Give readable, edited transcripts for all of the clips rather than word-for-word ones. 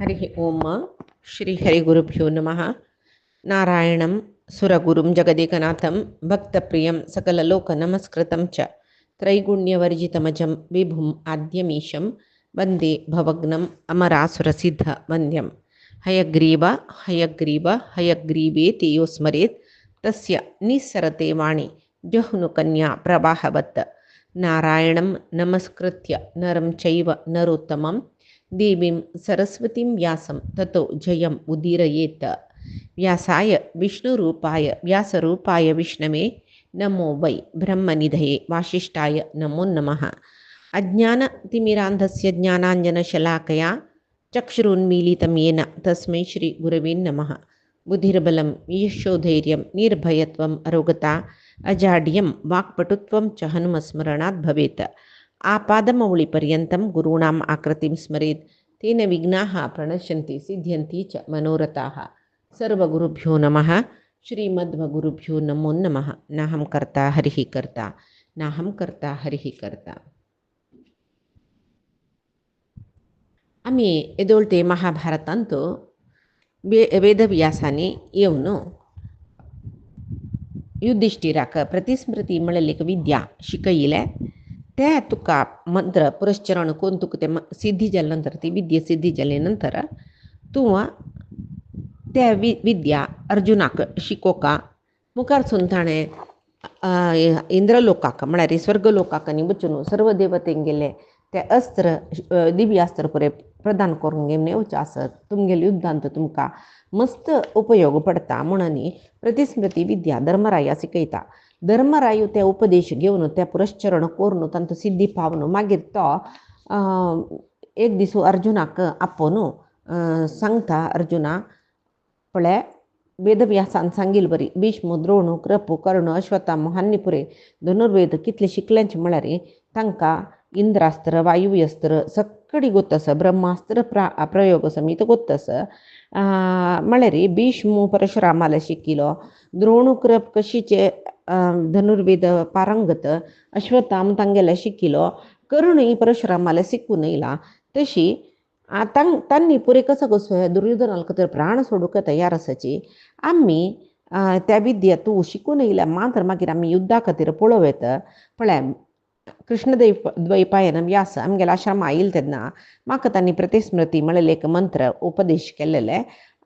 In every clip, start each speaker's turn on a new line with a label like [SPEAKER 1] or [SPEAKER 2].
[SPEAKER 1] हरि ओम श्री हरिगुरुभ्यो नमः। नारायणं सुरगुरुं जगदेकनाथं भक्तप्रियं सकललोकनमस्कृतं च त्रैगुण्यवर्जितमजं विभुम् आद्यमीशं वन्दे भवग्नम् अमरासुरसिद्धवन्द्यं। हयग्रीव हयग्रीव हयग्रीवेति यो स्मरेत् तस्य निस्सरते वाणी जह्नुकन्या प्रवाहवत्। नारायणं नमस्कृत्य नरं चैव नरोत्तमं देवीं सरस्वतीं व्यासं ततो जयम् उदीरयेत्। व्यासाय विष्णुरूपाय व्यासरूपाय विष्णवे नमो वै ब्रह्मनिधये वासिष्ठाय नमो नमः। अज्ञानतिमिरान्धस्य ज्ञानाञ्जनशलाकया चक्षुरुन्मीलितं येन तस्मै श्रीगुरवे नमः। बुद्धिर्बलं यशोधैर्यं निर्भयत्वम् अरोगता अजाड्यं वाक्पटुत्वं च हनुमस्मरणात् भवेत्। आपादमौलिपर्यन्तं गुरूणाम् आकृतिं स्मरेत् तेन विघ्नाः प्रणश्यन्ति सिद्ध्यन्ति च मनोरथाः। सर्वगुरुभ्यो नमः। श्रीमद्गुरुभ्यो नमो नमः। नाहं कर्ता हरिः कर्ता नाहं कर्ता हरिः कर्ता. आम्ही एदोळते महाभारतांत वेदव्यासाने येवन युधिष्ठिराक प्रतिस्मृती म्हणलेली विद्या शिकयले. ते तुका मंत्र पुरस्चरण कोण तुका ते सिद्धी जाल्यानंतर ती विद्या सिद्धी जाल्यानंतर तू त्या विद्या अर्जुनाक शिकोका मुखारसून ताणें इंद्रलोकाक म्हळ्यार स्वर्गलोकाक वचून सर्व देवतेंगेले ते अस्त्र दिव्य अस्त्र पुरे प्रदान करून घेवन येवचे आसत. तुमगेले युद्धांत तुमकां मस्त उपयोग पडटा म्हणून प्रतिस्मृती विद्या धर्मराया शिकयता. धर्मरायू ते उपदेश घेवन ते पुरस्चरण करून तांचो सिद्धी पावन मागीर तो एक दीस अर्जुनाक आपोवन सांगता. अर्जुना पळय, वेदव्यासान सांगिल्लें बरी. भीष्म, द्रोण, कृप, कर्ण, अश्वत्थामा हांणी पुरे धनुर्वेद कितले शिकल्यांचे म्हळ्यार तांकां इंद्रास्त्र, वायुव्यस्त्र सगळी गोत्तस, ब्रह्मास्त्र प्रयोग समीत गोत्तस. म्हळ्यार भीष्म परशुरामाला शिकिलो, द्रोण कृप कशीचे धनुर्वेद पारंगत, अश्वत्थाम तांगेला शिकिलो, कर्ण परशुरामाला शिकून येयला. तशी तांणी पुरे कसं कसो दुर्योधनाक तर प्राण सोडूंक तयार आसाची. आम्ही त्या विद्या तूं शिकून येयल्या मात्र मागीर आमी युद्धा खातीर पळोवत. पळय, कृष्णद्वैपायन व्यास आमगेल्या आश्रमा आयिल्ले तेन्ना म्हाका तांणी प्रतिस्मृती म्हणलेले एक मंत्र उपदेश केल्लेले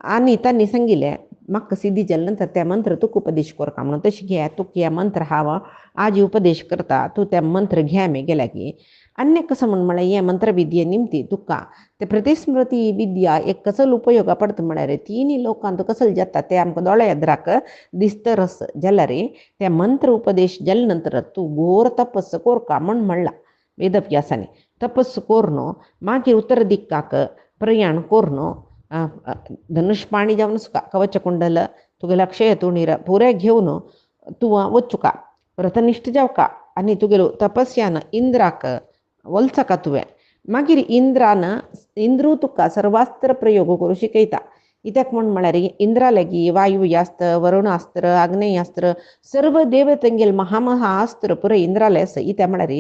[SPEAKER 1] आनी तांणी सांगिल्लें म्हाका सिद्धी जाल्या नंतर ते मंत्र तुका उपदेश करता म्हणून. तशें घे, तुका हे मंत्र हांव आज उपदेश करता, तूं ते मंत्र घे गेल्या की. अन्य कसं म्हळ्यार हे मंत्र विद्ये निमती तुका ते प्रतिस्मृती विद्या एक कसल उपयोग पडता म्हळ्यार तिनी लोकांत कसल जाता ते आमकां दोळे येद्राक दिसतरस जाल्यार ते मंत्र उपदेश जाल्या नंतर तूं घोर तपस्स कोरका म्हणला वेदव्यासाने. तपस्स कोरून मागीर उत्तर दिक्काक प्रयाण करून धनुष्पाणी जावन कवच कुंडल तुगे लक्षय तुणीर पुरे घेवन तूं वचुका, व्रतनिश्ठ जावका आनी तुगेलो तपस्यान इंद्राक वलचका तुवें. मागीर इंद्रू तुका सर्वास्त्र प्रयोग करूं शिकयता. कित्याक म्हळ्यार इंद्रा लेगी वायुव्यास्त्र, वरुणास्त्र, आग्नेयास्त्र सर्व देवतेंगेल महामहास्त्र पुरे इंद्राले आसा. इत्या म्हळ्यार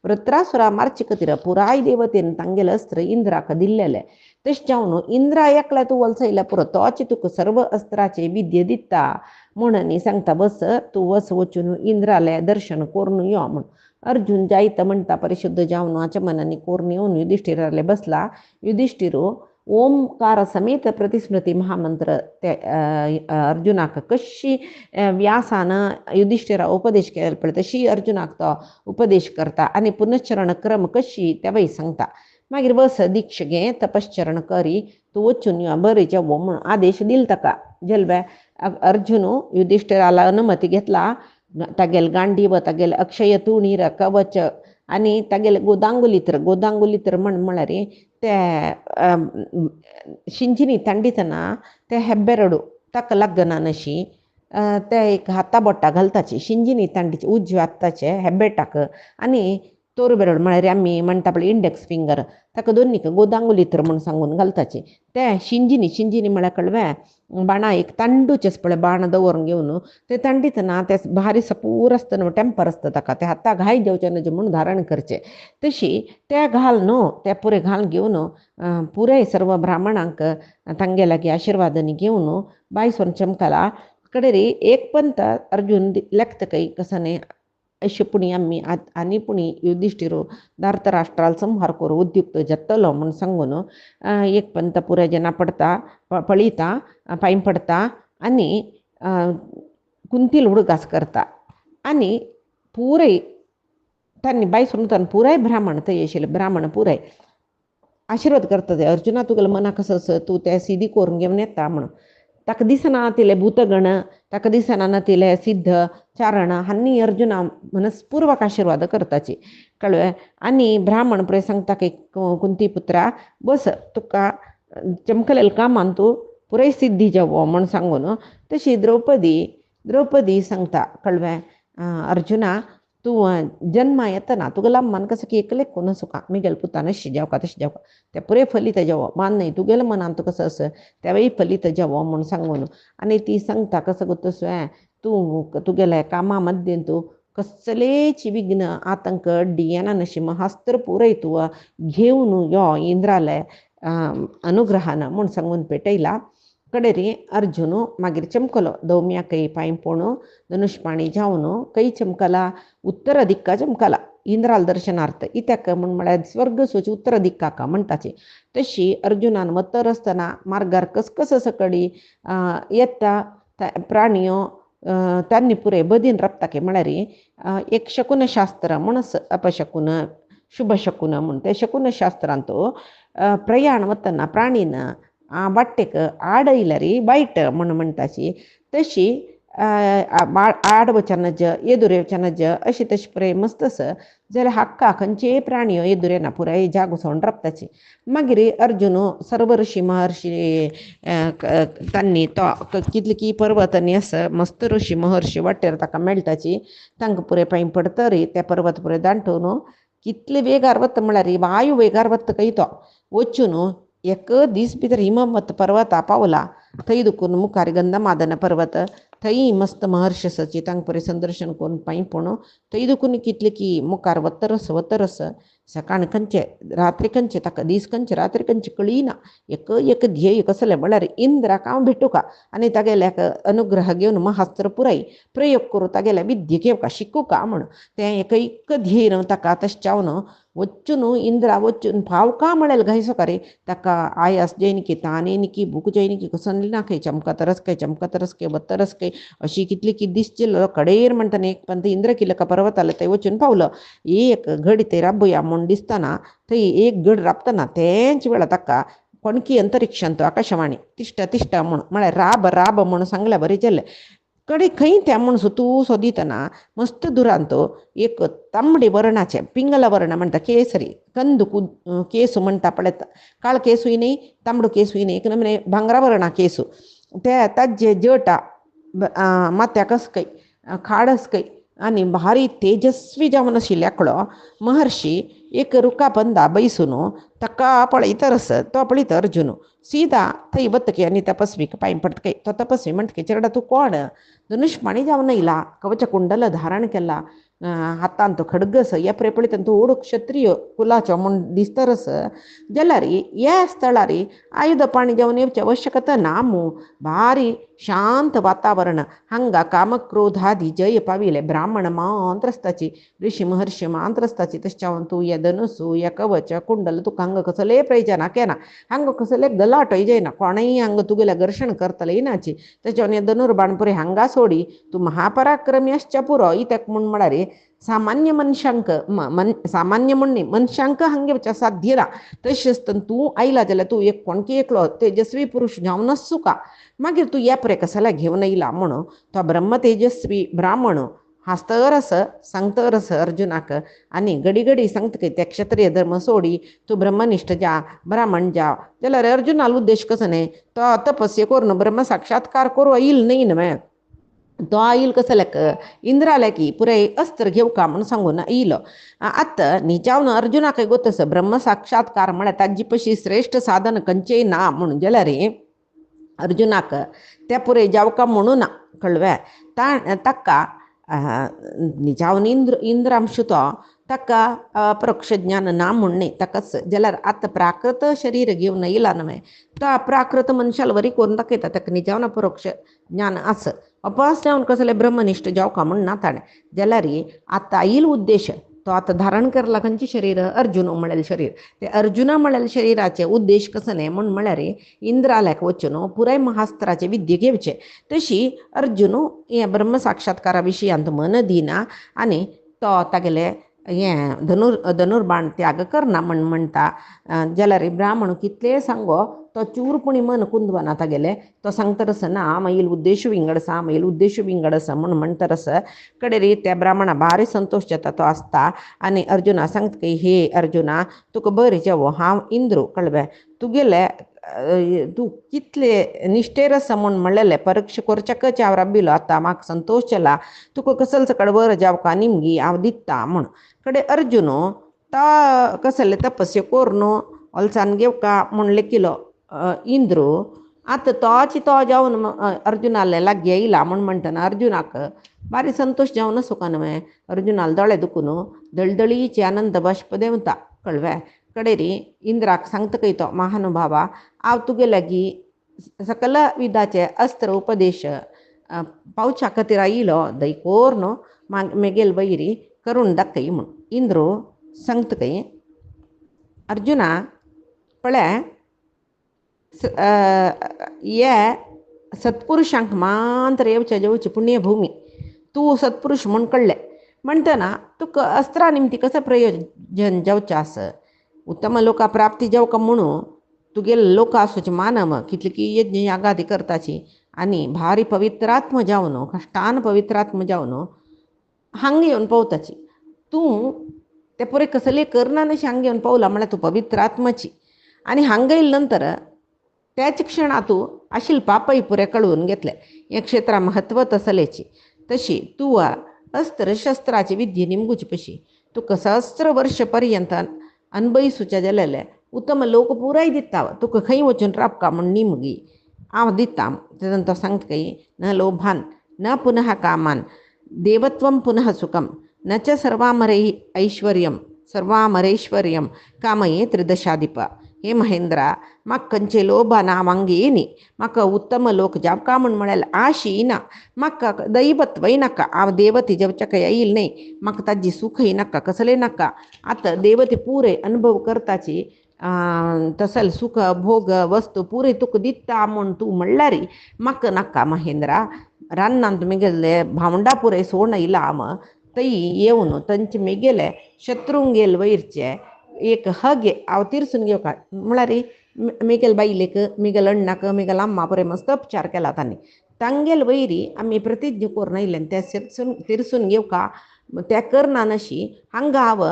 [SPEAKER 1] वृत्रासुरा मारचे खातीर पुराय देवतेन तांगेले अस्त्र इंद्राक दिल्लेले. तशें जावन इंद्रा एकल्या तूं वलसयल्या पुरो तोच तुका सर्व अस्त्राचे विद्य दिता म्हणून सांगता. बस तूं वचून इंद्राले दर्शन करून यो म्हण. अर्जुन जायत म्हणटा परिशुद्ध जावन आचमनांनी करून येवन युधिष्ठिराले बसला. युधिष्ठिरो ओंकार समेत प्रतिस्मृती महामंत्र ते अर्जुनाक कशी व्यासान युधिष्ठिरा उपदेश केला पळय तशी अर्जुनाक तो उपदेश करता आनी पुनश्चरण क्रम कशी तेवय सांगता. मागीर बस दीक्ष घे, तपश्चरण करी, तूं वचून यो बरें म्हणून आदेश दिल ताका. जल्बे अर्जुन युधिष्ठिराला अनुमती घेतला. तागेल गांडीव, तागेल अक्षय तुणीर, कवच आनी तागेल गोदांगुलीतर म्हळ्यार ते शिंजिनी तांडितना ते हेब्बेरडू ताका लागना नशी ते एक हाता बोट्टा घालताची शिंजिनी तांडीची उजव्या हाताचे हेब्बेटाक आनी तोर बेरड म्हळ्यार आमी म्हणटा पळय इंडेक्स फिंगर ताका दोनीक गोदांगुलीतर म्हूण सांगून घालताची. ते शिंजिनी म्हळ्यार कळव्या बाणा एक तांडूचेस पळय बाण दवरून घेवन ते तांडीतना ते भारी सपूर आसता न्हू टेंपर आसता ताका ते हाता घाय जेवचे न्हू म्हूण धारण करचे. तशी ते घाल न्हू ते पुरे घाल घेवन पुराय सर्व ब्राह्मणांक तांगे लागीं आशिर्वादांनी घेवन बायसोन चमकला कडेरी एक पंत अर्जुन लेखतकೈ कसने अशें आमी आनी पुणी युधिष्ठिरो धार्तराष्ट्राल संहार करू उद्युक्त जत्तलो म्हूण सांगून एक पंत पुराय जना पडता पळयता पांय पडता आनी कुंतील उडगास करता आनी पुराय तांणी बायसोन पुराय ब्राह्मण थंय आशिल्ले ब्राह्मण पुराय आशिर्वाद करता ते अर्जुना तुगेलें मना कसं तूं तें सिद्धी करून घेवन येता म्हणून. ताका दिसना तिले भूतगण ताका दिसना तिले सिद्ध चारण हांनी अर्जुना मनस्पूर्वक आशिर्वाद करताची कळ्ळें. आनी ब्राह्मण पुराय सांगता की कुंती पुत्रा बस तुका चमकलेल्या कामान तूं पुराय सिद्धी जावो म्हूण सांगून तशी द्रौपदी सांगता कळ्ळें अर्जुना तूं जन्मा येतना तुगेला मन कसं की एकलेक कोण सुका मिगेल पुतान अशी जावका तशी जावका ते पुरे फलित जावो मान नाही तुगेलं मनान तू कसं असं त्यावेळी फलित जावो म्हूण सांगून. आनी ती सांगता कसं गो तसं तूं तुगेल्या कामा मध्ये तूं कसलेची विघ्न आतंक अड्डी येना नशी महास्त्र पुरय तूं घेवन यो इंद्राले अनुग्रहान म्हूण सांगून पेटयला. कडेरी अर्जुन मागीर चमकलो दौम्या कै पांय पोणू धनुष्पाणी जावन कै चमकला उत्तर दिक्का चमकला इंद्राल दर्शनार्थ इत्याक म्हूण म्हळ्यार स्वर्ग सोची उत्तर दिक्काका म्हणटाची. तशी अर्जुनान वतर आसतना मार्गार कसकस सकडी येता प्राणियो तांणी पुरे बदीन रप्ताके म्हळ्यार एक शकुन शास्त्र म्हूण अपशकुन शुभ शकुन म्हूण ते शकुन शास्त्रांत प्रयाण वतना प्राणीन वाटेक आडयल्यारी वायट म्हूण म्हणटाची. तशी आडवचन एदुरेवचन अशी तशी पुराय मस्तस जाल्यार हाक्का खंयचेय प्राणियो एदुरेना पुराय जाग सोडून रप्ताची. मागीर अर्जुन सर्व ऋषी महर्षी तांणी तो कितले की पर्वतांनी आसा मस्त ऋषी महर्षी वाटेर ताका मेळटाची. तांकां पुराय पांय पडतरी ते पर्वत पुराय दांटून कितले वेगार वता म्हळ्यार वायू वेगार वता खंय तो वचून एक दीस भितर हिमवत पर्वता पावला थंय दुखून मुखार गंधमादन पर्वत थंय मस्त महर्षी आसाची तांकां पुराय संदर्शन करून पांय पडून थंय दुखून कितले की मुखार वतरस सकाळ खंयचे रात्री खंयचे ताका दीस खंयचे रात्री खंयचे कळिना. एक ध्येय कसलें म्हळ्यार इंद्राक हांव भेटू का आनी तागेल्याक अनुग्रह घेवन महास्त्र पुराय प्रयोग करूं तागेल्या विद्या घेवका शिकू का म्हूण तें एक ध्येय न्हू ताका तशें चावन वचून इंद्रा वचून फावका म्हळ्यार घायसो का रे ताका आयास जैनिकी तानेनिकी भूक जैनिकी कसली ना खंय चमकतरस खंय वतरस खंय अशी कितली की दीस चिल्लो कडेर म्हणटाने एक पंत इंद्र किल्लका पर्वताला थंय वचून पावलो. एक घडी थंय राबया म्हूण दिसतना थंय एक घड राबतना तेंच वेळा ताका कोणकी अंतरिक्षांत आकाशवाणी तिश्टा म्हळ्यार राब म्हूण सांगल्या बरें जालें. कडे खंय त्या म्हूण तूं सोदितना मस्त दुरांत एक तांबडी वर्णाचे पिंगल वर्ण म्हणटा केसरी कंद केसू म्हणटा पळय काळ केसूय न्ही तांबडो केसूय न्ही एक नमुने भांगरा वर्णा केसू ते ताजे जटा माथ्या कसकय खाडसकय आनी भारी तेजस्वी जावन आशिल्लो एकलो महर्षी एक रुका पंदा बैसून ताका पळयतरस तो पळयत अर्जुन सीदा थंय वतकी आनी तपस्वीक पांय पडतकय तो तपस्वी म्हणटकी चेडा तूं कोण धनुष्पाणी जावन येयला कवच कुंडल धारण केला हातान तो खडगस हे पळय पळयतना तूं ओड क्षत्रिय कुलाचो म्हूण दिसतरस जाल्यार ह्या स्थळार आयुध पाणी जावन येवची आवश्यकता ना मू भारी शांत वातावरण हांगा कामक्रोधादी जय पाविले ब्राह्मण मात्र आसताची ऋषी महर्षी मात्र आसताची तशें चावन तूं हे धनुसू हे कवच कुंडल तुका हांगा कसले प्रयोजना केना हांगा कसले गलाटय जायना कोणय हांगा तुगेल्या घर्शण करतले येनाची तेच्यावन हे धनुर्बाण पुरे हांगा सोडी तूं महापराक्रमी आसच्या पुरो इत्याक म्हूण म्हळ्यार सामान्य मनशांक सामान्य म्हूण न्ही मनशांक हांगा येवचें साध्य ना. तशें आसतना तूं आयला जाल्यार तूं एक कोणकी एकलो तेजस्वी पुरुश जावनच चुका मागीर तूं ह्या पळय कसल्या घेवन येयला म्हणून तो ब्रह्म तेजस्वी ब्राह्मण हांसतरस सांगतरस अर्जुनाक आनी घडी सांगतकी ते क्षत्रिय धर्म सोडी तूं ब्रह्मनिश्ठ जा ब्राह्मण जा जाल्यार अर्जुनालो उद्देश कसो न्ही तो तपस्या करून ब्रह्म साक्षात्कार करूं येईल न्ही न्हय तो येईल कसल्याक इंद्राला की पुरे अस्त्र घेऊ का म्हणून सांगून येयलो आत्ता निजावन अर्जुनाक गोतस ब्रह्म साक्षात्कार म्हळ्यार ताजी पशी श्रेष्ठ साधन खंयचेय ना म्हणून जाल्यार अर्जुनाक त्या पुरे जावका म्हणून ना कळवे ताका निजावन इंद्रांश तो ताका अपरोक्ष ज्ञान ना म्हणणे ताकाच जाल्यार आतां प्राकृत शरीर घेवन येयला न्हय तो प्राकृत मनशाला वरी करून दाखयता ताका निजावन अपरोक्ष ज्ञान आस अपास जावन कसले ब्रह्मनिष्ठ जावका म्हण ना ताणें जाल्यार आतां येईल उद्देश तो आतां धारण करला खंयचे शरीर अर्जुन म्हळेलें शरीर ते अर्जुना म्हळेल्या शरीराचे उद्देश कसो न्हय म्हण म्हळ्यार इंद्राल्याक वचून पुराय महास्त्राचे विद्ये घेवचे तशी अर्जुन हे ब्रह्म साक्षात्कारा विशयांत मन दिना आनी तो तागेले धनुर्बाण त्याग करना म्हण म्हणटा जाल्यार ब्राह्मण कितले सांगो तो चूरपणी मन कुंदवना तागेले तो सांगतरस ना मैल उद्देश विंगडसा मैल उद्देश विंगडसा म्हण म्हणटरस कडेरी त्या ब्राह्मणा भारी संतोष जाता तो आसता आनी अर्जुना सांगता की हे अर्जुना तुका बरें जेवो हांव इंद्रू कळ्ळें तुगेले तूं कितले निश्टेर आसा म्हूण म्हणलेलें परीक्षा करच्याकच हांव राबिलो आतां म्हाका संतोष जाला तुका कसले सकड वर जावका निमगी हांव दिता म्हूण कडे अर्जुन ता कसले तपस्या कोरून ओलसान घेवका म्हूण लेखिलो इंद्रू आतां तोची तो जावन अर्जुनाले लागीं येयला म्हूण म्हणटना अर्जुनाक भारी संतोष जावन सुका न्हय अर्जुनाले दोळे दुखून दळदळीचे आनंद बाश्प देंवता कळ्ळें कडेरी इंद्राक सांगता तो महानुभावा हांव तुगे लागीं सकल विधाचे अस्त्र उपदेश पावच्या खातीर आयिलो दयकोर न्हू मेगेल वैरी करून दाखय म्हूण इंद्रू सांगता अर्जुना पळय ये सत्पुरुशांक मात्र येवचे जेवची पुण्यभूमी तूं सत्पुरुश म्हूण कळ्ळें म्हणटना तुका अस्त्रा निमती कसं प्रयोजन जावचें आसा उत्तम लोका प्राप्ती जावका म्हणून तुगेले लोक आसूचे मानव कितली की यज्ञ यागादी करताची आनी भारी पवित्रात्म जावन कश्टान पवित्रात्म जावन हांगा येवन पावताची तूं ते पुरे कसले करना अशें हांगा येवन पावला म्हळ्यार तूं पवित्रात्माची आनी हांगा येयले नंतर त्याच क्षणात तूं आशिल्ले पापय पुरे कळून घेतले हे क्षेत्रा महत्व तसलेची तशी तूं अस्त्र शस्त्राची विद्ये निमगुची पशी तुका सहस्त्र वर्ष पर्यंत अनुभविसूचे जालेले उत्तम लोक पुराय दिता तुका खंय वचून राबका म्हूण निमगी हांव दिता तेदन तो सांगता न लोभान न पुनः कामान देवत्वं पुनः सुखम न च सर्वामरेश्वर्यं कामये त्रिदशाधिप हे महेंद्रा म्हाका खंयचे लोभ ना वांगेनी म्हाका उत्तम लोक जावका म्हूण म्हळ्यार आशी ना म्हाका दैवत्वय नाका हांव देवते जेवच्याक येईल न्हय म्हाका ताजी सुखय नाका कसले नाका आतां देवते पुरे अनुभव करताची तसल सुख भोग वस्तू पुरे तुका दिता म्हूण तूं म्हणल्यार म्हाका नाका महेंद्रा रान्नांत मेगेले भावंडा पुरे सोडून येयला हांव थंय येवन तांचे मेगेले शत्रूंगेल वयरचे एक हगे हांव तिरसून घेवका म्हळ्यार मेगेल बायलेक मेगेल अण्णाक मेगेल अम्मा पुरे मस्त उपचार केला तांणी तांगेल वयरी आमी प्रतिज्ञा करून येयले ते तिरसून घेवका ते करना नशी हांगा हांव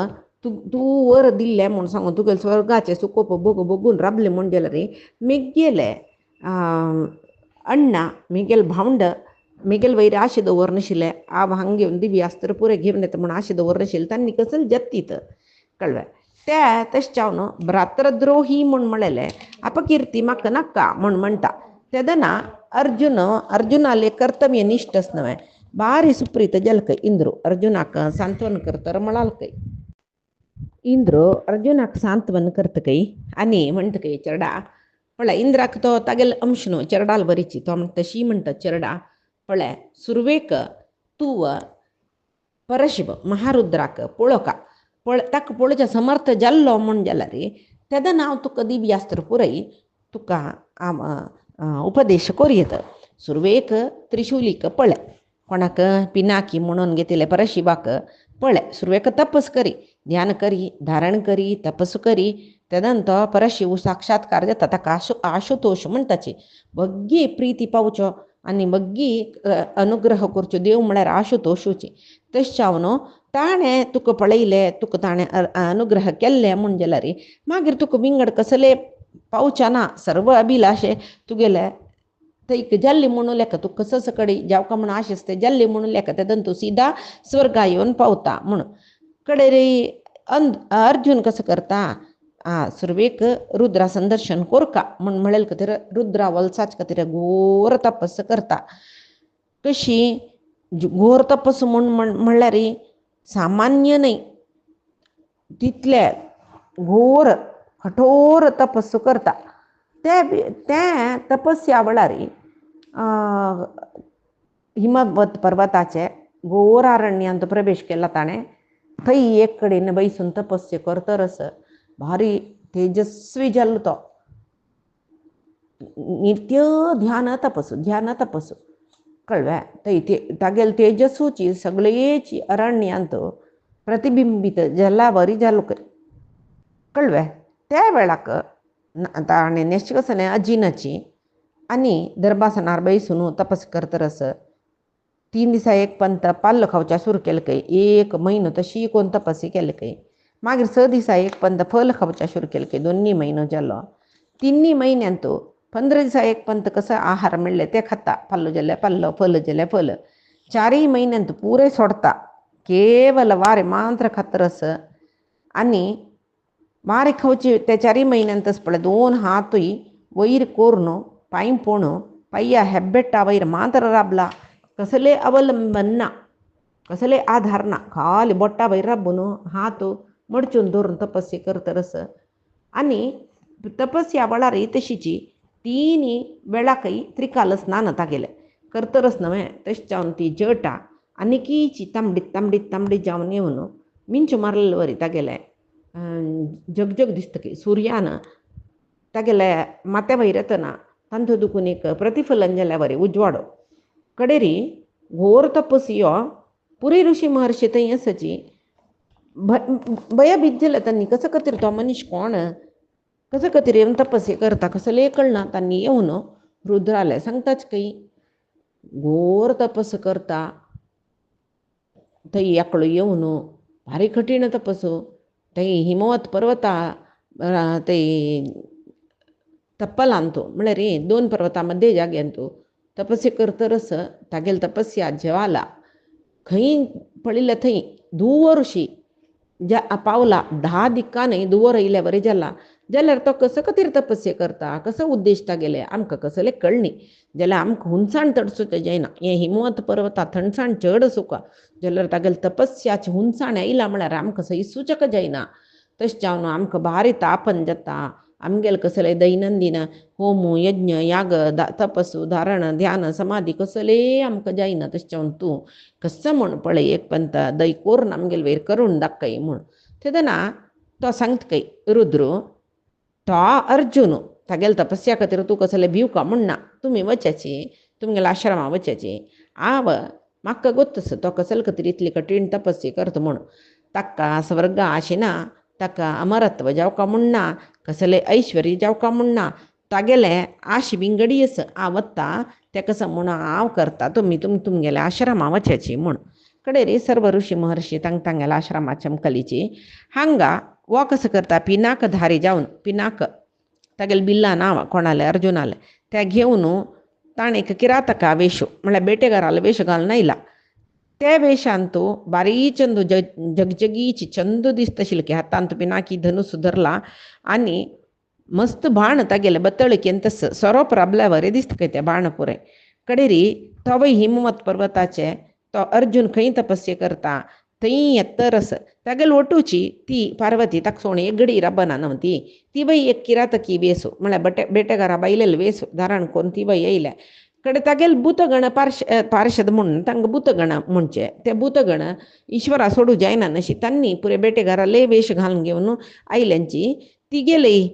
[SPEAKER 1] तूं वर दिल्लें म्हूण सांगून तुगेले स्वर्गाचे सुकोप बगून राबले म्हूण जाल्यार मेगेले अण्णा मेगेल भावंड मेगेल वयरी आशे दवरनाशिल्ले हांव हांगा घेवन दिव्य अस्त्र पुरे घेवन येता म्हूण आशे दवरनाशिल्ले तांणी कसले जत्तीत कळ्ळें ते तशें जावन भ्रातृद्रोही म्हूण म्हणलेले अपकिर्ती म्हाका नाका म्हूण म्हणटा तेदना अर्जुनाले कर्तव्य निश्ठच न्हय भारी सुप्रीत जलक इंद्रू अर्जुनाक सांत्वन करता रमळालकय इंद्रू अर्जुनाक सांत्वन करतकय आनी म्हणटकय चेडा पळय इंद्राक तो तागेले अंश न्हू चेरडाल बरीची तो म्हणटा तशी म्हणटा चेरडा पळय सुरवेक तूं परशिव महारुद्राक पळोवका ताका पळोवचे समर्थ जाल्लो म्हूण जाल्यार तेदन हांव तुका दिव्यास्त्र पुरय तुका हांव उपदेश कोरयत सुरवेक त्रिशुलीक पळय कोणाक पिनाकी म्हणून घेतिल्ले परशिवाक पळय सुरवेक तपस करी ध्यान करी धारण करी तपस करी तेदन तो परशिव साक्षात्कार जाता ताका आशुतोश म्हणटाची बग्गी प्रिती पावच्यो आनी बग्गी अनुग्रह करच्यो देव म्हळ्यार आशुतोशूची तशें जावन ताणें तुका पळयलें तुका ताणें अनुग्रह केल्ले म्हूण जाल्यार मागीर तुका विंगड कसले पावचे ना सर्व अभिलाशे तुगेले थैक जल्ली म्हणू लेका तू कसं सकडी जेवका म्हणून आशेस ते जल्ली म्हणू लेका तेदन तू सीधा स्वर्गा येऊन पावता म्हणून कडे रे अर्जुन कसं करता सुरवेक रुद्रा संदर्शन कोरका म्हणून म्हणेल का तर रुद्रा वलसाच का तरी घोर तपस करता कशी घोर तपस म्हणल्यार सामान्य नाही तितल्या घोर कठोर तपस्सू करता त्या तपस्या वेळार हिमवत पर्वताचे घोर अरण्यांत प्रवेश केला ताणें थंय एक कडेन बैसून तपस्या करतरस भारी तेजस्वी जाल्लो तो नित्य ध्यान तपस्सू कळव्या थंय तागेल तेजसूची सगळेची अरण्यांत प्रतिबिंबित जल्ला बरी जालो कळव्या त्या वेळाक ताणें नेशकसने अजिनाची आनी दरबासनार बैसून तपस करतरस 3 दिसा एक पंत पाल्ल खावच्या सुरू केलें खंय 1 म्हयनो तशी कोण तपसी केलें खंय मागीर 6 दिसा एक पंत फल खावच्या सुरू केलें खंय 2 म्हयनो जालो 3 म्हयन्यांत 15 दिसा एक पंत कसं आहार मेळ्ळे ते खाता पाल्लो जाल्यार पाल्लो फल जाल्यार फल 4 म्हयन्यांत पुरे सोडता केवल वारे मात्र खातरस आनी वारे खावचे त्या 4 म्हयन्यांतच पळय 2 हातूय वयर कोरून पांय पोण पय्या हेब्बेट्टा वयर मात्र राबला कसले अवलंबन ना कसले आधार ना खाली बोट्टा वयर राबून हात मडचून धरून तपस्या करतरस आनी तपस्या वेळार तशीची 3 वेळाकय त्रिकाल स्नान तागेलें करतरस न्हय तशें जावन ती जटा आनीकीची तांबडीत जावन येवन मिंच मारलेले वरी तागेलें जग दिसता सुर्यान तागेले माथ्या वयर येतना तांचो दुखून एक प्रतिफलन जाल्या वरी उजवाडो कडेरी घोर तपस्यो पुरी ऋषी महर्षी थंय आसाची भयभीत जालें तांणी कसं खातीर तो मनीस कोण कसं खातीर येवन तपस्या करता कसले कळना तांणी येवन रुद्राले सांगताच काही घोर तपस करता थंय एकलो येवन भारी कठीण तपस थंय हिमवत पर्वता थंय तप्पलांतू म्हळ्यार 2 पर्वता मध्य जाग्यांतू तपस्या करतरस तागेल तपस्या ज्वाला खंय पळयलें थंय दुवर्शी पावला 10 दिक्कांनी दुवर येयल्या बरें जाला जाल्यार तो कसो खातीर तपस्या करता कसो उद्देश तागेले आमकां कसले कळनी जाल्यार आमकां हुंसाण तडसूचें जायना हें हिमवत पर्वता थंडसाण चड आसूं जाल्यार तागेले तपस्याची हुंसाण येयला म्हळ्यार आमकां सैसूचें जायना तशें जावन आमकां भारी तापन जाता आमगेले कसले दैनंदीन होम यज्ञ याग तपस्सू धारण ध्यान समाधी कसले आमकां जायना तशें जावन तूं कसं म्हण पळय एक पंत दय कोरून आमगेले वयर करून दाखय म्हूण तेदना तो सांगता खंय रुद्र तो अर्जुन तागेले तपस्या खातीर तूं कसले भिवका म्हणना तुमी वचाची तुमगेल्या आश्रमा वचाची म्हाका गोत्तस तो कसले खातीर इतली कठीण तपस्या करता म्हूण ताका स्वर्ग आशिना ताका अमरत्व जावका म्हणना कसले ऐश्वर्य जावका म्हणना तागेले आश बिंगडी वत्ता ताका समून हांव करता तुमगेल्या आश्रमा वचाची म्हूण कडेरी सर्व ऋषी महर्षी तांगेल्या आश्रमा चमकलीची हांगा वो कसं करता पिनाक धारी जावन पिनाक तागेले बिल्ला नांव कोणाले अर्जुनाले त्या घेवन ताणें एक किरातका वेशू म्हळ्यार बेटेकारालो वेश घालून आयला त्या वेशांत बारी चंदू जगजगीची चंदू दिसता आशिल्ली हातांत पिनाकी धनुस धरला आनी मस्त बाण तागेले बतळकेन तस सोरोप राबल्या बरें दिसता खंय त्या बाण पुरे कडेरी तवय हिमवत पर्वताचे तो अर्जुन खंय तपस्या करता थंय येत्तरस तागेले वटूची ती पार्वती ताका सोण एक गडी राबना न्हू ती बाई एक किरातकी वेसू म्हळ्यार बेटेकारा बायलेले वेसू धारण करून ती बाई येयल्या कडे तागेले भूतगण पार्षद म्हणून तांकां भूतगण म्हणचे ते भूतगण ईश्वरा सोडू जायना नशी तांणी पुरे बेटेकाराले वेश घालून घेवन आयल्यांची ती गेली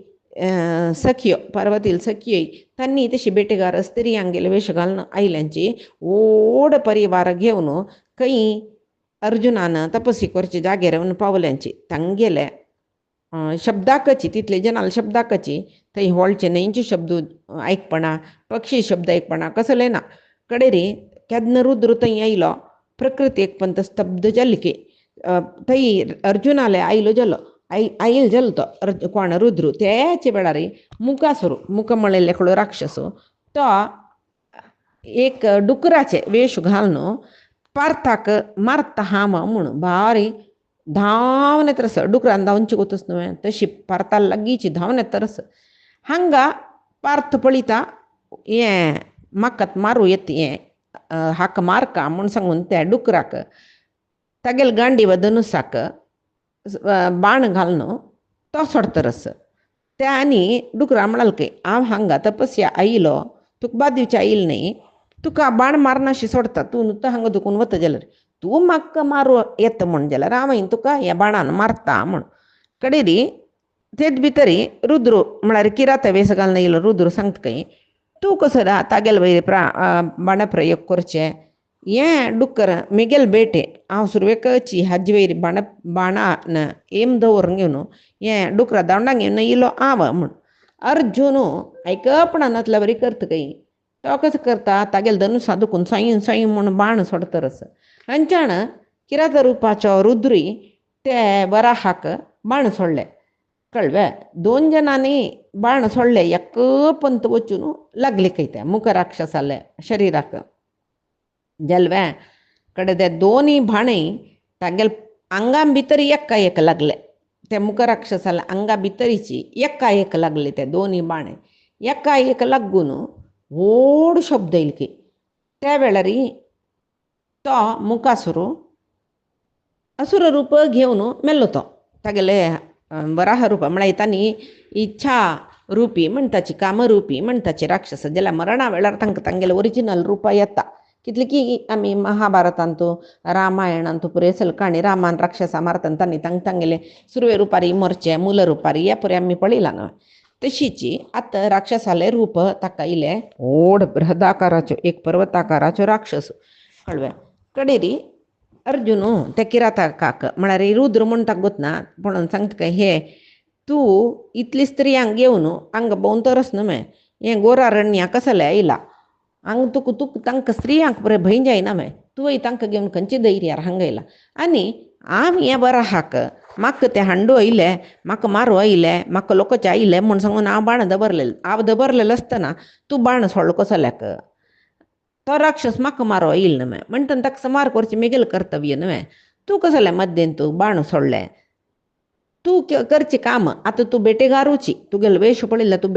[SPEAKER 1] सखियो पार्वतील सखियो तांणी तशी बेटेकार स्त्रियांगेले वेश घालून आयल्यांची व्हड परिवार घेवन खंय अर्जुनान तपस्या करचे जाग्यार येवन पावल्यांची तांगेले शब्दाकची तितले जनाल शब्दाकची थंय व्हडचे न्हंयचे शब्द आयकपणा पक्षी शब्द आयकपणा कसले ना कडेरी केदना रुद्र थंय आयलो प्रकृती एक पंत स्तब्ध जाली की थंय अर्जुनाले आयलो जालो आयल जालो तो कोण रुद्र त्याचे वेळार मुकासूर मुख म्हळेले एकलो राक्षस तो एक डुकराचे वेश घालून पार्थाक मारता हाम म्हणून भारी धांवन येतरस डुकरान धांवची गोतस न्हय तशी पार्था लागींची धांवन येतरस हांगा पार्थ पळयता हें म्हाका मारूं येता हें हाका मारका म्हूण सांगून त्या डुकराक तागेल गांडीव धनुसाक बाण घालून तो सोडतरस त्या आनी डुकरा म्हणाल हांव हांगा तपस्या आयिलो तुका बाद दिवचे आयिल्लो न्ही तुका बाण मारनाशी सोडता तूं नुता हांगा दुखून वता जाल्यार तूं म्हाका मारूं येता म्हण जाल्यार हांवें तुका ह्या बाणान मारता म्हण कडेरी तेच भितरी रुद्र म्हळ्यार किरात वेस घालून येयलो रुद्र सांगता तूं कसो तागेल वयर बाण प्रयोग करचें हें डुक्कर मिगेल बेटे हांव सुरवेकची हाजे वयर बाणान एम दवरून घेवन हें डुकरा दांडाक घेवन येयलो हांव म्हण अर्जून आयकपणांतल्या बरी करता तो कसो करता तागेल धनुसा दुखून साईं साईं म्हूण बाण सोडतरस हांच्यान किरात रुपाचो रुद्री ते वराहाक बाण सोडले कळ्ळें 2 जणांनी बाण सोडले एक पंत वचून लागले त्या मुख राक्षसाले शरिराक जलव्या कडे ते दोनी बाणी तागेल आंगा भितर एका एक लागले त्या मुख राक्षसाला आंगा भितरीची एका एक लागले ते दोनी बाणे एका एक लागून व्हड शब्द येयले त्या वेळार तो मुखासूर असुर रूप घेवन मेल्लो तो तागेले वराह रूप म्हळ्यार तांणी इच्छा रुपी म्हणटाची कामरुपी म्हणटाची राक्षस जाल्यार मरणा वेळार तांकां तांगेले ओरिजिनल रुपां येता कितले की आमी महाभारतांत रामायणांत पुरेसल काणी रामान राक्षसा मारतना तांणी तांगेले सुरवे रुपारी मोरचे मूल रुपारी ह्या परी आमी पळयलां न्हय तशीची आतां राक्षसाले रूप ताका इले व्हड बृहदाकाराच्यो एक पर्वताकाराच्यो राक्षस कळ्ळें कडेरी अर्जुन त्या किराताकाक म्हळ्यार रुद्र म्हण ताका गोतना म्हणून सांगता हे तूं इतली स्त्रियांक घेवन हांगा भोंवतरस न्हय हें गोरारण्या कसले आयला हांगा तुका तांकां स्त्रियांक बरें भंय जायना मॅ तुवें तांकां घेवन खंयचे धैर्यार हांगा येयला आनी हांव हें वराहाक म्हाका ते हांडू आयले म्हाका मारूं आयले म्हाका लोकांचे आयले म्हूण सांगून हांव बाण दवरलेलो हांव दवरलेलो आसतना तूं बाण सोडलो कसल्याक तो राक्षस म्हाका मारूं आयिल्लो न्हय म्हणटना ताका संहार करचें मेगेल कर्तव्य न्हय तूं कसले मध्येन तूं बाण सोडलें तूं करचें काम आतां तूं बेटेगारूची तुगेलो वेश पळयला तूं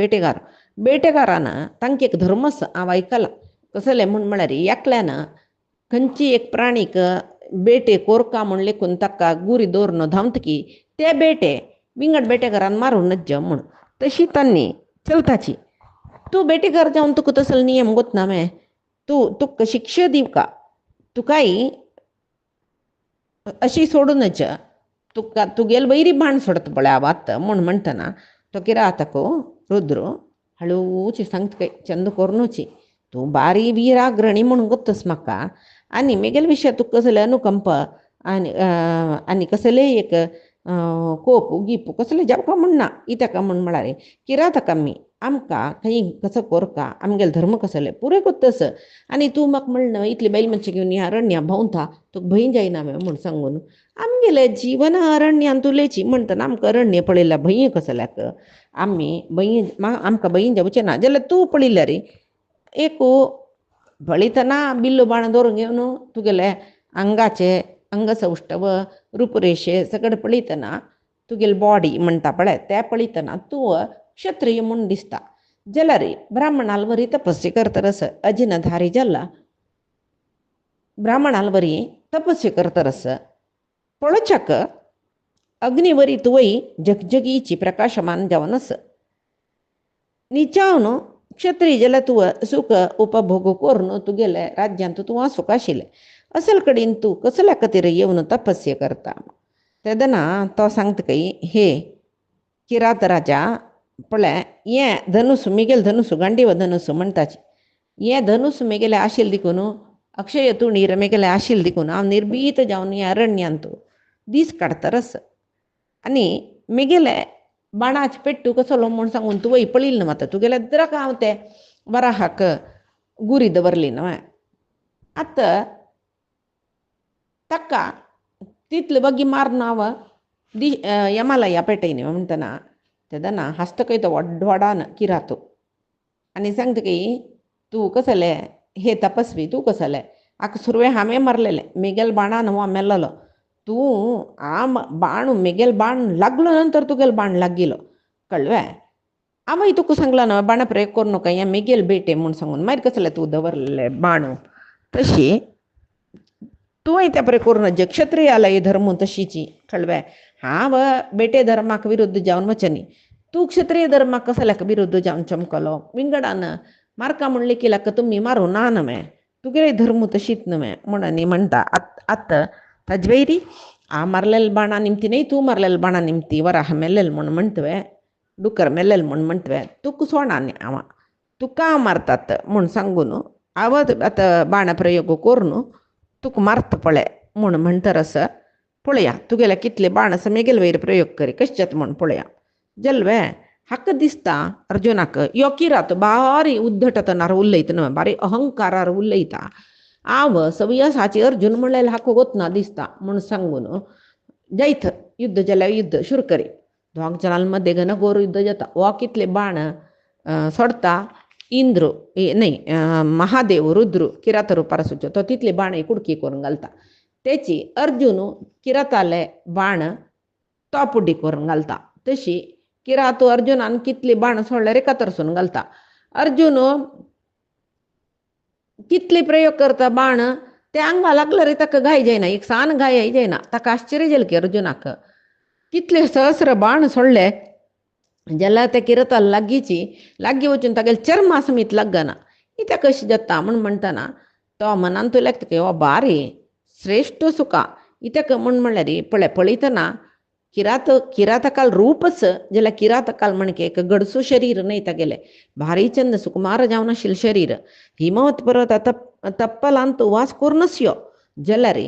[SPEAKER 1] बेटेकारान तांकां एक धर्मस हांव आयकलां कसलें म्हळ्यार एकल्यान खंयची एक प्राणीक बेटे कोरका म्हूण लेखून ताका गुरी दवरून धांवतकी ते बेटे विंगड बेटेकारान मारून नज्ज म्हूण तशी तांणी चलताची तूं बेटेकार जावन तुका तसलो नियम गोतना मॅ तुका शिक्षा दिवका तुकाय अशी सोडूनच तुका तुगेल वैरी बाण सोडता पळय हांव आतां म्हूण म्हणटना तो किरातको रुद्र हळूची सांगता चंद करूनची तूं बारी विराग्रणी म्हणून गोतस म्हाका आनी मेगेल विशय तुका कसले अनुकंप आनी कसले एक कोप गिप कसले जावका म्हणना इताका म्हूण म्हळ्यार किरातका आमी आमकां खंय कसो कोरका आमगेले धर्म कसले पुरे कोत्तस आनी तूं म्हाका म्हणना इतली बैल मनशां घेवन ह्या अरण्या भोंवता तुका भंय जायना म्हूण सांगून आमगेले जीवन अरण्यान उलयची म्हणटना आमकां अरण्य पळयल्या भंय कसल्याक आमी भंय आमकां भंय जावचें ना जाल्यार तूं पळयल्यार एक पळयतना बिल्लो बाण दवरून घेवन तुगेले आंगाचे अंगसौश्ठव रूपरेशे सगळे पळयतना तुगेली बॉडी म्हणटा पळय तें पळयतना तूं क्षत्रीय म्हूण दिसता जाल्यार ब्राह्मणाल बरी तपस्या करतरस अजिनधारी जाल्ला ब्राह्मणाल बरी तपस्या करतरस पळोवच्याक अग्निवरी तुवई जगजगीची प्रकाशमान जावनस निचावन क्षत्रीय जाल्यार तुवें सुख उपभोग करून तुगेले राज्यांत तूं सुख आशिल्लें असल कडेन तूं कसल्या खातीर येवन तपस्या करता तेदना तो सांगता हे किरात राजा पळय हें धनुस मेगेल धनुस गांडीव धनुस म्हणटाची हें धनुस मेगेलें आशिल्लें देखून अक्षय तुणीर मेगेलें आशिल्लें देखून हांव निर्भीत जावन ह्या अरण्यांत दीस काडटरस आनी मेगेले बाणाचे पेट्टू कसलो म्हूण सांगून तुवें पळयलें न्हय आतां तुगेल्या जराक हांव ते वराहाक गुरी दवरली न्हय आतां ताका तितले बगी मारून हांव यमालया पेटयनी म्हणटना तेदना हस्तकय तो व्हड व्हडान किरातो आनी सांगता तूं कसलें हे तपस्वी तू कसले आक सुरवे हामे मारलेले मेगेल बाणान हो मेल्लो तू बाण मेगेल बाण लागलो नंतर तुगेल बाण लागिलो कळवे आवय तुका सांगला ना बाणा प्रयोग करू नका या मेगेल बेटे म्हूण सांगून मागीर कसले तू दवरले बाणू तशी तू त्या प्रयोग करू नये क्षत्रिय आला ही धर्म तशीची कळवे हांव बेटे धर्माक विरुद्ध जावन वचनी तू क्षत्रिय धर्माक कसल्याक विरुद्ध जावन चमकलो विंगडान मारका म्हणले केला का तुम्ही मारू ना नव्हे तुगे धर्म तशीच नव्हे म्हणून म्हणता आत तज्वैरी आ मारलेल बाणा निमती नाही तू मारलेल बाणा निमती वराह मेल्लेल म्हण म्हणतवे डुकर मेल्लेल म्हण म्हणतवे तुक सोडाने आवा तुका मारतात म्हण सांगून आवत आता बाण प्रयोग करून तुक मारत पळे म्हण म्हणतरस पळया तुगेल्या कितले बाण असं मेगेल वयर प्रयोग करी कश्यात म्हण पळया जल्वे हक्क दिसता अर्जुनाक यो किरात बारी उद्धटतनार उलयत न्हय बारी अहंकारार उलयता आव सवयसाची अर्जुन म्हणलेला हाक वतना दिसता म्हण सांगून जैथ युद्ध जाल्यार युद्ध सुरू करी दोग जनां मध्ये घनघोर युद्ध जाता हो कितले बाण सोडता इंद्र नाही महादेव रुद्र किरात रुपार सुचो तो तितले बाण कुडकी करून घालता त्याची अर्जुन किराताले बाण तोपुड्डी करून घालता तशी किरात अर्जुनान कितले बाण सोडले रे कातरसून घालता अर्जुन कितले प्रयोग करता बाण ते अंगा लागलं रे ताका घाय जायना एक सान घाय जायना ताका आश्चर्य जालें की अर्जुनाक कितले सहस्र बाण सोडले जाल्यार ते किरताल लागीं वचून तागेले चर्मा समीत लागना इत्या कशें जाता म्हण म्हणटाना तो मनान तो लागता हो बारी श्रेष्ठ सुका इत्याक म्हण म्हणल्यार पळयतना किरातकाल रूपच जाल्यार किरातकाल म्हणके एक गडसू शरीर न्हय तागेले भारी चंद सुकुमार जावन आशिल्लें शरीर हिमवत पर्वत तप्पलांत वास करूनच यो जाल्यार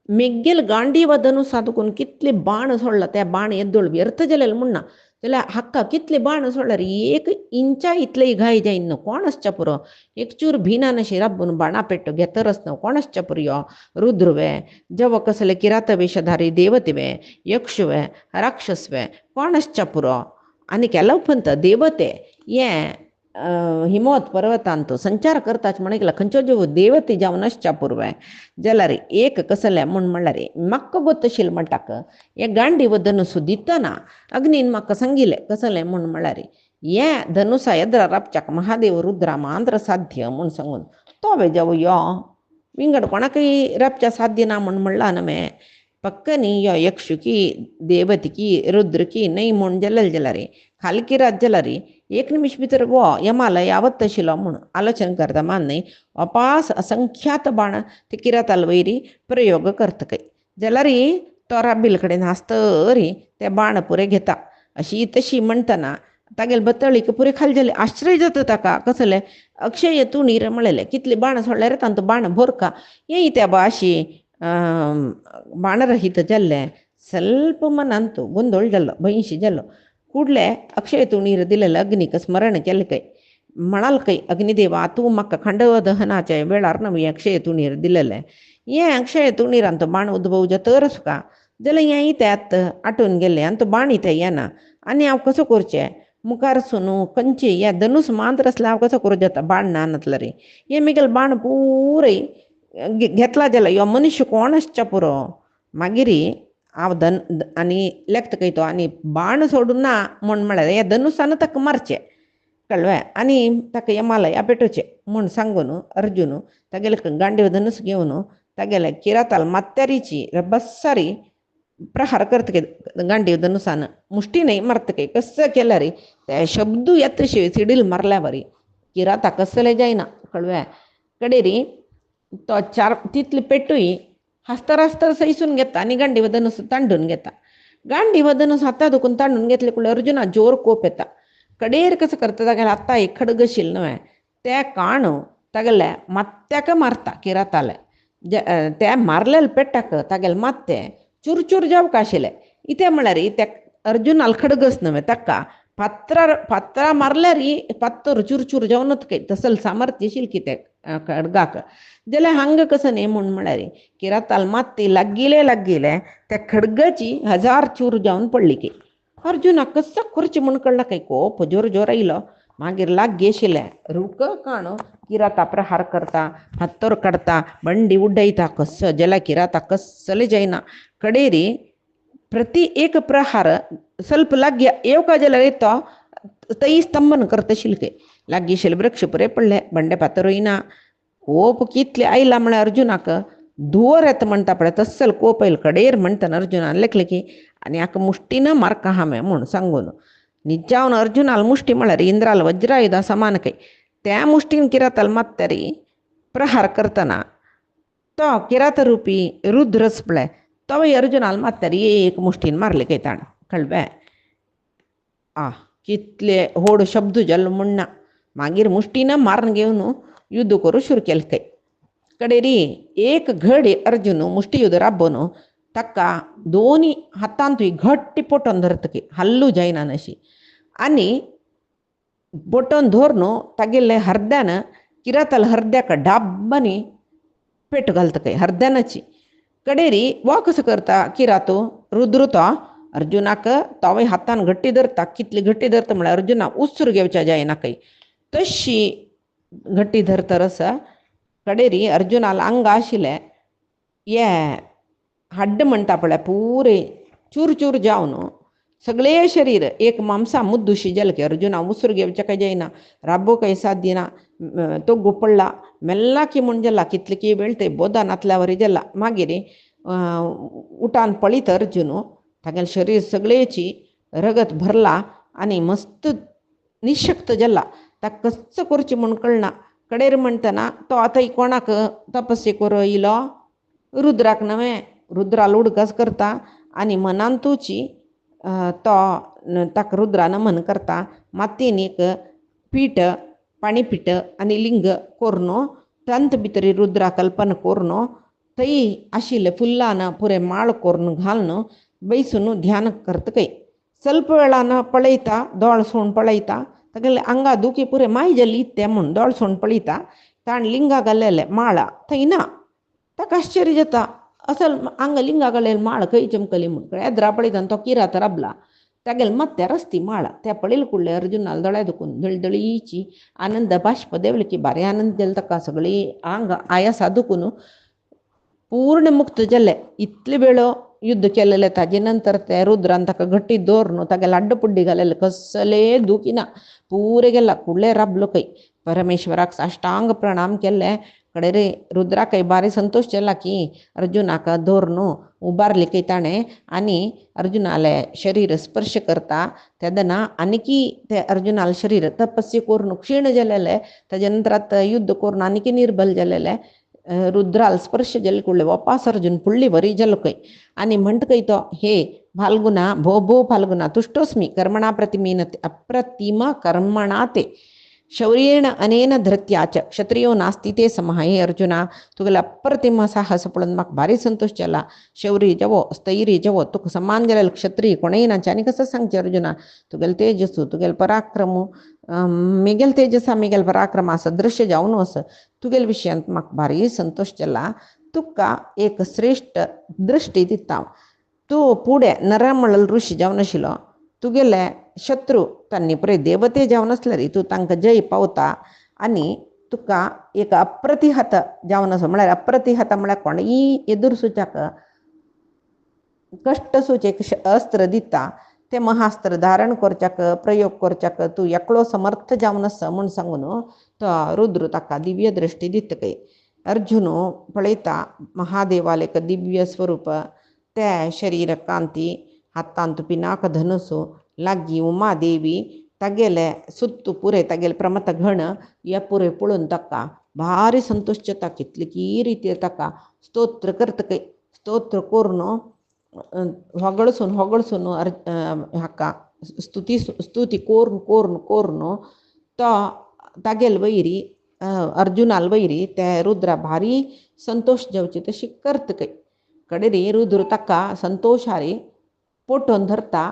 [SPEAKER 1] मेगेल गांडी वदनू साधकून कितले बाण सोडला त्या बाण येद्दोळ व्यर्थ जालेले म्हणना जाल्यार हक्का कितले बाण सोडल्यार एक इंचा इतलेय घाय जायन कोण आसच्या पुरो एक चूर भिनान अशी राबून बाणा पेट्टो घेतरच न्हू कोण आसच्या पुरो रुद्रवे जव कसले किरात वेशधारी देवतेवे यक्षवे राक्षसवे कोण आसच्या पुरो आनी केलो पंत देवते हे हिमवत पर्वतांत संचार करताच म्हण गेला खंयच्यो ज्यो देवते जावन आसच्या पुरवे जाल्यार एक कसले म्हण म्हणल्यार म्हाका गोत आशिल्लें म्हणटाक हे गांडी व धनुस दितना अग्नीन म्हाका सांगिल्लें कसलें म्हण म्हणल्यार हे धनुसा येद्रा रापच्याक महादेव रुद्रा मांद्र साध्य म्हण सांगून तो जावं यो विंगड कोणाकय रापच्या साध्य ना म्हण म्हणला नमे पक्कनी यो यक्षुकी देवतिकी रुद्रकी न्हय म्हण जाल्यार खालकी रात जाल्यार एक निमिष भितर वो यमाला यावत आशिल्लो म्हूण आलोचन करता मान्य अपास असंख्यात बाण ते किराताल वयरी प्रयोग करतकय जाल्यार तो राबील कडेन आसतरी ते बाण पुरे घेता अशी तशी म्हणटना तागेले बतळीक पुरे खाली जाले आश्चर्य जाता ताका कसले अक्षय तुणीर म्हणलेले कितले बाण सोडले रे तांचो बाण भोरका हे त्या भाशी बाणरहित जाल्ले ಸ್ವಲ್ಪ मनांत गोंधळ जाल्लो भंयशी जाल्लो ಕೂಡಲೇ ಅಕ್ಷಯ ತುಣೀರು ದಿಲ್ಲ ಅಗ್ನಿಕ ಸ್ಮರಣ ಕೆಲ್ಕೈ म्हणालकय अग्निदेवा तू म्हाका खंडव दहनाच्या वेळार नवी अक्षय तुणीर दिलेले हे अक्षय तुणीरान तो बाण उद्भव तर सुका जाल्यार हे त्यात आटून गेले आनी तो बाण इथे येना आनी हांव कसो करचें मुखार सुनू कंची हे धनुस मांत्र असले हांव कसो करूं जाता बाण ना नातलो रे हे मिगेल बाण पुरय घेतला जाल्यार ह्यो मनुश्य कोण आसच्या पुरो मागीर हांव आनी लेखतकय तो आनी बाण सोडून ना म्हण म्हळ्यार हे धनुसान ताका मारचें कळ्ळें आनी ताका यमालया पेटोवचें म्हूण सांगून अर्जुन तागेले गांडीव धनुस घेवन तागेले किराताल मात्यारीची बस्सारी प्रहार करतके गांडीव धनुसान मुष्टी न्हय मारतके कसं केल्यार ते शब्दू येतशे सिडील मारल्या बरी किराता कसले जायना कळ्ळें कडेरी तो चार तितले पेटूय हस्तर सैसून घेता आनी गांडीव धनुस तांडून घेता गांडीव धनुस हाता दुखून तांडून घेतले कुळे अर्जुना जोर कोप येता कडेर कसं करता तागेले आत्ता एक खडग आशिल्लो न्हय ते काण तागेले मात्याक मारता किराताले ते मारलेले पेट्टाक तागेले मात्ते चूर चूर जावक आशिल्ले इथे म्हळ्यार ते अर्जुनाल खडगच न्हय ताका पात्रां मारल्यार पात्तर चूर चूर जावनच तसल सामर्थ्य आशिल्लें कितें खडगाक जाल्यार हांगा कसं न्ही म्हूण म्हळ्यार किराताल मात्ती लागीले त्या खडगाची 1000 चूर जावन पडली की अर्जुना कसं करचें म्हूण कळना कोप जोर जोर आयलो मागीर लागीं आशिल्लें रुक काणू किराता प्रहार करता हत्तोर काडटा बंडी उड्डयता जाल्यार किराता कसले जायना कडेरी प्रति एक प्रहार ಸ್ವಲ್ಪ लागी येवका जाल्यार येतो तई स्तंभन करता शिलके लागीं आशिल्ले वृक्ष पुरे पडले बंडे फातर वयना कोप कितले आयला म्हळ्यार अर्जुनाक धुवर येता म्हणटा पळय तस्सल कोप आयलो कडेर म्हणटा अर्जुनान लेखले की आनी हाका मुष्टीन मारका हांवें म्हूण सांगून निजावन अर्जुनाल मुष्टी म्हळ्यार इंद्राल वज्रायुधा समान कೈ त्या मुष्टीन किराताल मात्तारी प्रहार करतना तो किरात रुपी रुद्रच पळय तो अर्जुनाल मात्तारी एक मुष्टीन मारले कೈ ताण कळ्ळें कितले व्हड शब्द जाल्लो म्हणना मागीर मुष्टीन मारून घेवन युद्ध करूं सुरू केलें कೈ कडेरी एक घडी अर्जुन मुष्टी युद्ध राबोवन ताका दोनी हातांतूय घट्टी पोटोन धरता कೈ हल्लू जायना अशी आनी बोटोन धरून तागेले हर्द्यान किराताल हर्द्याक डाब्बांनी पेट घालता कೈ हर्द्यानाची कडेरी वो कसो करता किरातो रुद्र तो अर्जुनाक तोवय हातान घट्टी धरता कितली घट्टी धरता म्हळ्यार अर्जुना उसर घेवच्या जायना कೈ तशी घट्टी धरता रस कडेरी अर्जुनाल आंग आशिल्लें ये हड्ड म्हणटा पळय पुरे चूर चूर जावन सगळे शरीर एक मांसा मुद्दुशी जालें की अर्जुना उसर घेवचें काय जायना राबो काय साध्य ना तो गोपडला मेल्ला की म्हूण जाला कितले की वेळ ते बोदानांतल्या वरी जाला मागीर उठान पळयत अर्जुन तागेलें शरीर सगळेची रगत भरला आनी मस्त निशक्त जाला ताका कस करचें म्हूण कळना कडेर म्हणटना तो आतां कोणाक तपस्से करूं येयलो रुद्राक नवें रुद्राल उडकस करता आनी मनान तुची तो ताका रुद्रा नमन करता मातयेन एक पीठ पाणीपीठ आनी लिंग कोरून तंत भितर रुद्रा कल्पना करून थंय आशिल्ले फुल्लान पुरे माळ करून घालून बैसून ध्यान करता कೈ ಸ್ವಲ್ಪ वेळान पळयता दोळसोन पळयता तागेले आंगा दुखी पुरे माय जाली ते म्हूण दोळसोन पळयता ताण लिंगा घालेले माळ थंय ना ताका आश्चर्य जाता असल हांगा लिंगा घालेली माळ खंय चमकली म्हूण येद्रा पळयता तो किरात राबला तागेले ಮತ್ತೆ रस्ती माळ त्या पळयले कुडले अर्जुनाल दोळे दुखून दळदळीची आनंद बाश्प देवले की बारे आनंद जाले ताका सगळी आंग आयासा दुखून पूर्ण मुक्त जाले इतले वेळ युद्ध केलेले ताजे नंतर ते रुद्रान ताका घट्टी दवरून तागेले अड्डपुड्डी घालेले कसले दुखिना पुरे गेला कुडले राबलो कೈ परमेश्वराक साष्टांग प्रणाम केले कडेरे रुद्राक बारी संतोष जाला की अर्जुनाक दवरून उबारले कೈ ताणें आनी अर्जुनाले शरीर स्पर्श करता तेदना आनीकी ते अर्जुनाल शरीर तपस्से करून क्षीण जालेले ताजे नंतर युद्ध करून आनीकी निर्बल जालेले रुद्राल स्पर्श जाले कुडले वापस अर्जुन फुडली वरी जालो कೈ आनी म्हणटा कೈ तो हे फाल्गुना भो भो फाल्गुना तुष्टोस्मी कर्मणा प्रतिमीनते अप्रतिम कर्मणा ते शौर्येण अनेन धृत्या च क्षत्रियो नास्ति ते समः हे अर्जुना तुगेले अप्रतिम साहस पळोवन म्हाका भारी संतोष जाला शौर्य जावो स्थैर्य जावो तुका समान जालेले क्षत्रिय कोणेय नाचे आनी कसो सांगचे अर्जुना तुगेले तेजसू तुगेले पराक्रमू मिगेल तेजसा मिगेल पराक्रमा सदृश्य जावन वस तुगेले विशयांत म्हाका भारी संतोष जाला तुका एक श्रेष्ठ दृश्टी दिता तूं फुडें नरमळल ऋषी जावन आशिल्लो तुगेले शत्रू तांणी पळय देवते जावन आसले रे तूं तांकां जय पावता आनी तुका एक अप्रतिहत जावन आसा म्हळ्यार अप्रतिहत म्हळ्यार कोणीय एदूर सुचाक कश्ट सुचेक अस्त्र दिता ते महास्त्र धारण करच्याक प्रयोग करच्याक तूं एकलो समर्थ जावन आसा म्हूण सांगून तो रुद्र ताका दिव्य दृश्टी दिता कೈ अर्जुन पळयता महादेवाले एक दिव्य स्वरूप ते शरीर कांती हातांत पिनाक धनुसु लागी उमादेवी तागेले सुत्तू पुरे तागेले प्रमथ घण हे पुरे पळोवन ताका भारी संतोष जाता कितले की रितीर ताका स्तोत्र करता कೈ स्तोत्र करून ಹೊಗಳಸೂನು हाका स्तुती कोरून तो तागेल वैरी अर्जुनाल वैरी ते रुद्रा भारी संतोष जावचे तशी करता कೈ कडेरी रुद्र ताका संतोषारी पोटोन धरता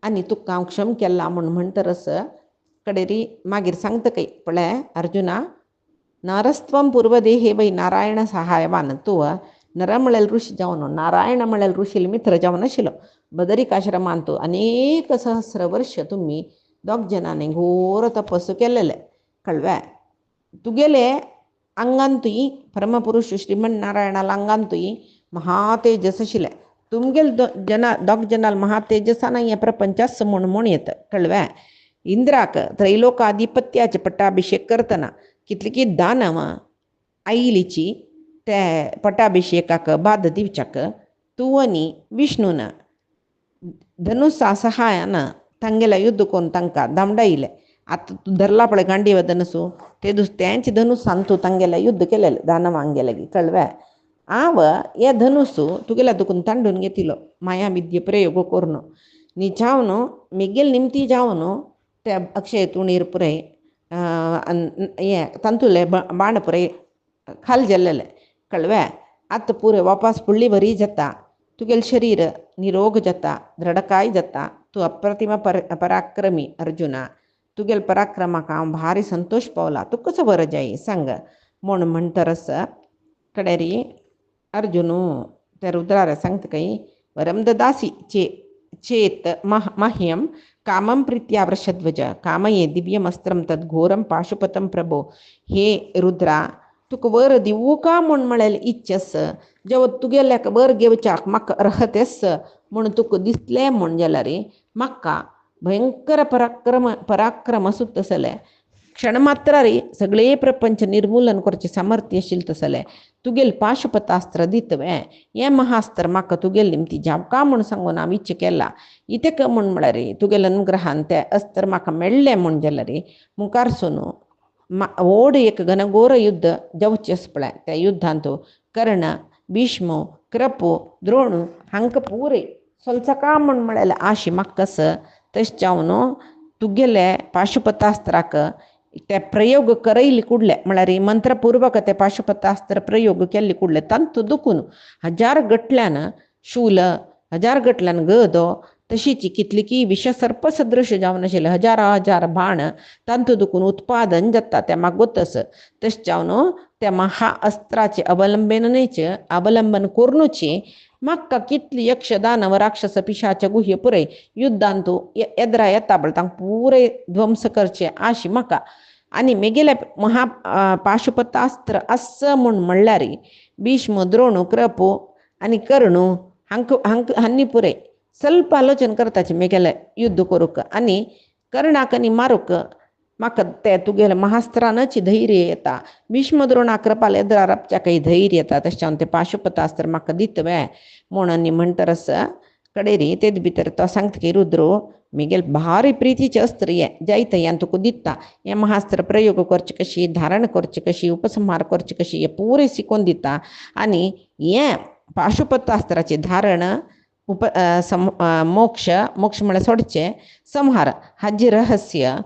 [SPEAKER 1] आनी तुका हांव क्षम केला म्हूण म्हणटरस कडेरी मागीर सांगता कೈ पळय अर्जुना नारस्त्वं पूर्वदेहे वै नारायण सहायवान तूं नर म्हळेल ऋषी जावन नारायण म्हळेल ऋषील मित्र जावन आशिल्लो बदरिकाश्रमांत अनेक सहस्र वर्ष तुम्ही दोग जनांनी घोर तपस्సు केलेले कळवे तुगेले अंगांतुई परमपुरुष श्रीमन्नारायणाला अंगांतुई महातेजस आशिल्ले तुमगेल दोग जनाल महातेजसान हे प्रपंचास म्हण येतं कळवे इंद्राक त्रैलोकाधिपत्याचे पट्टाभिषेक करतना कितली की दानव आईलीची ते पट्टाभिषेकाक बाद दिवच्याक तुवनी विष्णून धनुसा सहायानं तांगेला युद्ध कोण तांकां धामडायले आता तू धरला पळय गांडीव धनुसू ते त्यांचे धनुसान तू तांगेला युद्ध केलेलं दानवांगेलागी कळवे आव हे धनुसू तुगेला दुखून तांडून घेतिलो माया विद्ये प्रयोग करून नी जावन मेगेल निमती जावन ते अक्षय तुणीर पुरे हे तंतुले बाण पुरे खाल जल्लेले कळवे आत पुरे वापस फुडली बरी जाता तुगेल शरीर निरोग जाता दृढकाय जाता तू अप्रतिम पराक्रमी अर्जुना तुगेल पराक्रमाक हांव भारी संतोष पावला तू कसो बरो जाय सांग म्हूण म्हणटरस कडेरी अर्जुनू ते रुद्रार सांगता काही वरम ददासी चेत मह्यम कामं प्रीत्या वृषध्वज कामये दिव्यमस्त्रं तद्घोरं पाशुपतं प्रभो हे रुद्रा तुका वर दिवू का म्हूण म्हळेल इच्छस जेव तुगेल्याक वर घेवच्याक म्हाका अर्हतेस म्हूण तुका दिसलें म्हूण जाल्यार म्हाका भयंकर पराक्रम आसूं तसलें क्षण मात्रारी सगळे प्रपंच निर्मूलन करचे सामर्थ्य आशिल्लें तसलें तुगेल पाशुपतास्त्र दितवें हें महास्त्र म्हाका तुगेल निमती जावका म्हूण सांगून हांव इच्छा केला इतेक म्हूण म्हळ्यार तुगेल अनुग्रहान तें अस्त्र म्हाका मेळ्ळें म्हूण जाल्यार मुखारसून व्हड एक घनघोर युद्ध जावचें पळय त्या युद्धांत कर्ण भीष्म कृप द्रोण हांकां पुरे सोलसका म्हूण म्हळेलें आशी म्हाकास तशें जावन तुगेले पाशुपतास्त्राक ते प्रयोग करयले कुडले म्हळ्यार मंत्रपूर्वक ते पाशुपतास्त्र प्रयोग केल्ले कुडले तंतू दुखून हजार गटल्यान शूल हजार गटल्यान गदो तशीच कितलीकी विषसर्प सदृश जावन आशिल्ले हजार बाण तंतू दुखून उत्पादन जाता त्या मागोतस तशें जावन त्या महा अस्त्राचे अवलंबन करूनची म्हाका कितली यक्ष दानव राक्षस पिशाच गुह्य पुरे युद्धांतू येद्रा येता बळ तांकां पुरे ध्वंस करचे आशी म्हाका आनी मेगेले पाशुपतास्त्र अस म्हूण म्हणल्यार भीष्म द्रोण कृप आनी कर्ण हांनी पुरे ಸ್ವಲ್ಪ आलोचन करताचे मेगेले युद्ध करूक आनी कर्णाक आनी मारूक म्हाका ते तुगेले महास्त्रानच धैर्य येता भीष्म द्रोणा कृपाल येद्रा रापच्या काही धैर्य येता तशें ते पाशुपतास्त्र म्हाका दितवें म्हूण आनी म्हणटरस कडेरी तेद भितर तो सांगता की रुद्रो मेगेल भारी प्रितीचें अस्त्र हें जायत हें तुका दिता हें महास्त्र प्रयोग करचें कशी धारण करचें कशी उपसंहार करचें कशी हें पुरे शिकोवन दिता आनी हें पाशुपतास्त्राचें धारण मोक्ष म्हळ्यार सोडचें संहार हाजी रहस्य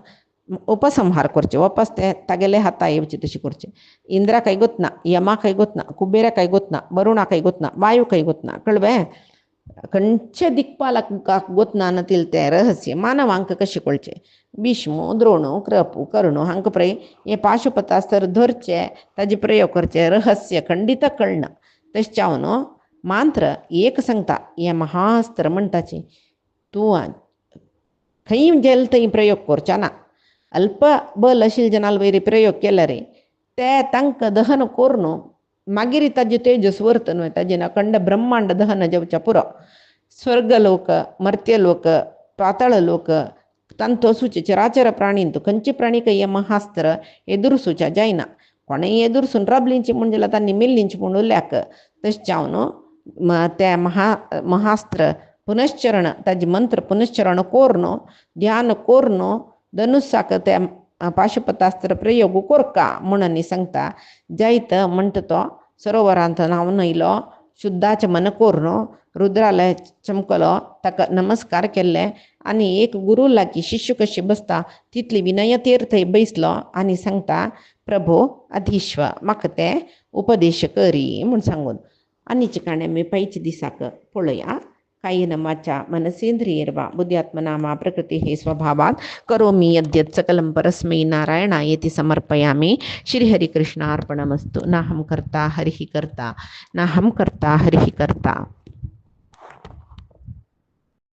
[SPEAKER 1] उपसंहार करचें वापस ते तागेले हाता येवचें तशें करचें इंद्राकाय गोतना यमाकाय गोतना कुबेराकाय गोतना वरुणाकाय गोतना वायूकाय गोतना कळ्ळें खंयचे दिक्पालाक गोतना नतील तें रहस्य मानवांक कशें कळचें भीष्म द्रोण कृप कर्ण हांकां पळय हें पाशुपतास्त्र धरचें ताजे प्रयोग करचे रहस्य खंडीत कळना तशें जावन मात्र एक सांगता हें महास्त्र म्हणटाचें तूं खंय गेल थंय प्रयोग करचो ना अल्प बल आशिल्ल्या जनाल वयरी प्रयोग केल्यार ते तांकां दहन करून मागीर ताजे तेजस वर्तन ताजें अखंड ब्रह्मांड दहन जावचें पुरो स्वर्गलोक मर्त्यलोक पाताळलोक तांतू असूचे चराचर प्राणींत खंयचे प्राणीक हें महास्त्र एदुरसूच्या जायना कोणें एदुरसून रबलींची म्हण जाल्यार तांणी मेल्लींची म्हूण उरल्याक तशें जावन ते महास्त्र पुनश्चरण ताजे मंत्र पुनश्चरण करून ध्यान करून धनुसाक ते पाशुपतास्त्र प्रयोग करका म्हणून सांगता जायत म्हणटा तो सरोवरांत न्हांवन येयलो शुद्धाचें मन करून रुद्रालय चमकलो ताका नमस्कार केल्ले आनी एक गुरू लागीं शिष्य कशी बसता तितली विनय तीर्थ बैसलो आनी सांगता प्रभो अधीश्व म्हाका ते उपदेश करी म्हूण सांगून आनीचे काणे आमी पैचे दिसाक पळोवया कायेन वाचा मनसेंद्रियर्वा बुद्ध्यात्मनामा प्रकृति हे स्वभावात् करोमि यद्यत् सकलं परस्मै नारायणायेति समर्पयामि श्रीहरिकृष्णार्पणमस्तु नाहं कर्ता हरिः कर्ता नाहं कर्ता हरिः कर्ता।